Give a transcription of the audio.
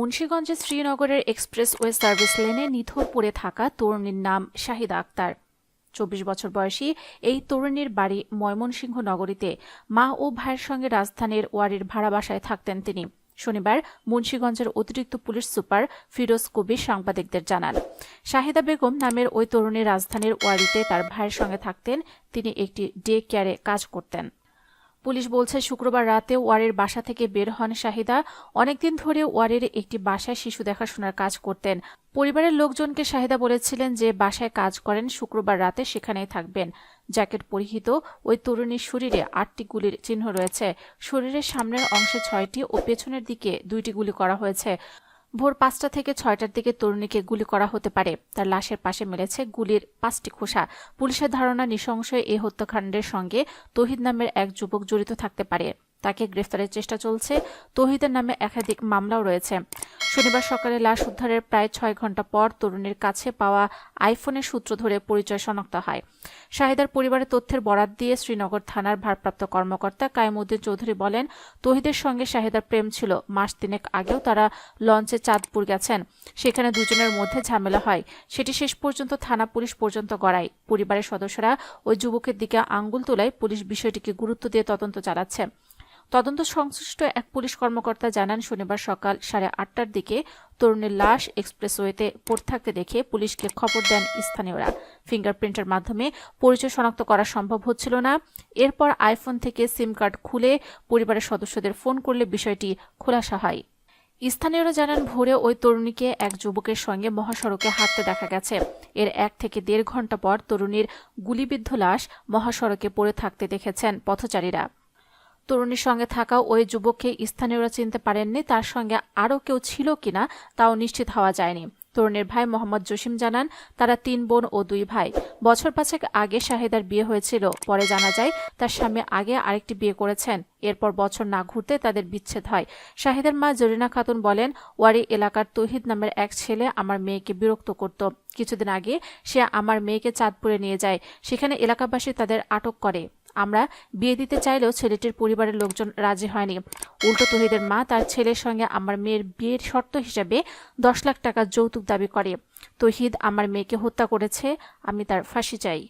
মুন্সিগঞ্জের শ্রীনগরের expressway service লেনে নিথর পড়ে থাকা তরুণীর নাম শাহিদা আক্তার। ২৪ বছর বয়সী এই তরুণীর বাড়ি ময়মনসিংহ নগরীতে। মা ও ভাইয়ের সঙ্গে রাজধানীর ওয়ারির ভাড়া বাসায় থাকতেন তিনি। শনিবার মুন্সিগঞ্জের অতিরিক্ত পুলিশ সুপার ফিরোজ কবির সাংবাদিকদের জানান, শাহিদা বেগম নামের ওই তরুণী রাজধানীর ওয়ারিতে তার ভাইয়ের সঙ্গে থাকতেন। তিনি একটি ডে কেয়ারে কাজ করতেন। পুলিশ বলছে, শুক্রবার রাতে ওয়ারির বাসা থেকে বের হন শাহিদা। অনেকদিন ধরে ওয়ারির একটি বাসায় শিশু দেখাশোনার কাজ করতেন। পরিবারের লোকজনকে শাহিদা বলেছিলেন যে বাসায় কাজ করেন, শুক্রবার রাতে সেখানেই থাকবেন। জ্যাকেট পরিহিত ওই তরুণীর শরীরে ৮টি গুলির চিহ্ন রয়েছে। শরীরের সামনের অংশে ৬টি ও পেছনের দিকে ২টি গুলি করা হয়েছে। ভোর ৫টা থেকে ৬টার দিকে তরুণীকে গুলি করা হতে পারে। তার লাশের পাশে মিলেছে গুলির ৫টি খোসা। পুলিশের ধারণা, নৃশংস এই হত্যাকাণ্ডের সঙ্গে তৌহিদ নামের এক যুবক জড়িত থাকতে পারে। তাকে গ্রেফতারের চেষ্টা চলছে। তৌহিদের নামে একাধিক মামলাও রয়েছে। শনিবার সকালে লাশ উদ্ধারের প্রায় ৬ ঘণ্টা পর তরুণীর কাছে পাওয়া আইফোনের সূত্র ধরে পরিচয় শনাক্ত হয়। শাহিদার পরিবারের তথ্যের বরাত দিয়ে শ্রীনগর থানার ভারপ্রাপ্ত কর্মকর্তা কায়েমউদ্দিন চৌধুরী বলেন, তৌহিদের সঙ্গে শাহিদার প্রেম ছিল। মাস ৩ আগেও তারা লঞ্চে চাঁদপুর গেছেন। সেখানে দুজনের মধ্যে ঝামেলা হয়। সেটি শেষ পর্যন্ত থানা পুলিশ পর্যন্ত গড়ায়। পরিবারের সদস্যরা ওই যুবকের দিকে আঙ্গুল তোলায় পুলিশ বিষয়টিকে গুরুত্ব দিয়ে তদন্ত চালাচ্ছে। তদন্ত সংশ্লিষ্ট এক পুলিশ কর্মকর্তা জানান, শনিবার সকাল ৮:৩০টার দিকে তরুণীর লাশ এক্সপ্রেসওয়েতে পড়ে থাকতে দেখে পুলিশকে খবর দেন স্থানীয়রা। ফিঙ্গারপ্রিন্টের মাধ্যমে পরিচয় শনাক্ত করা সম্ভব হচ্ছিল না। এরপর আইফোন থেকে সিম কার্ড খুলে পরিবারের সদস্যদের ফোন করলে বিষয়টি খোলাসা হয়। স্থানীয়রা জানান, ভোরে ওই তরুণীকে এক যুবকের সঙ্গে মহাসড়কে হাঁটতে দেখা গেছে। এর ১ থেকে ১.৫ ঘণ্টা পর তরুণীর গুলিবিদ্ধ লাশ মহাসড়কে পড়ে থাকতে দেখেছেন পথচারীরা। তরুণীর সঙ্গে থাকা ওই যুবককে স্থানীয়রা চিনতে পারেননি। তার সঙ্গে আরও কেউ ছিল কিনা তাও নিশ্চিত হওয়া যায়নি। তরুণীর ভাই মোহাম্মদ জসিম জানান, তারা ৩ বোন ও ২ ভাই। বছর ৫ আগে শাহিদার বিয়ে হয়েছিল। পরে জানা যায় তার স্বামী আগে আরেকটি বিয়ে করেছেন। এরপর বছর না ঘুরতে তাদের বিচ্ছেদ হয়। শাহিদার মা জরিনা খাতুন বলেন, ওয়ারি এলাকার তৌহিদ নামের এক ছেলে আমার মেয়েকে বিরক্ত করত। কিছুদিন আগে সে আমার মেয়েকে চাঁদপুরে নিয়ে যায়। সেখানে এলাকাবাসী তাদের আটক করে। আমরা বিয়ে দিতে চাইলেও ছেলেটির পরিবারের লোকজন রাজি হয়নি। উল্টো তৌহিদের মা তার ছেলের সঙ্গে আমার মেয়ের বিয়ের শর্ত হিসেবে ১০ লাখ টাকা যৌতুক দাবি করে। তৌহিদ আমার মেয়েকে হত্যা করেছে, আমি তার ফাঁসি চাই।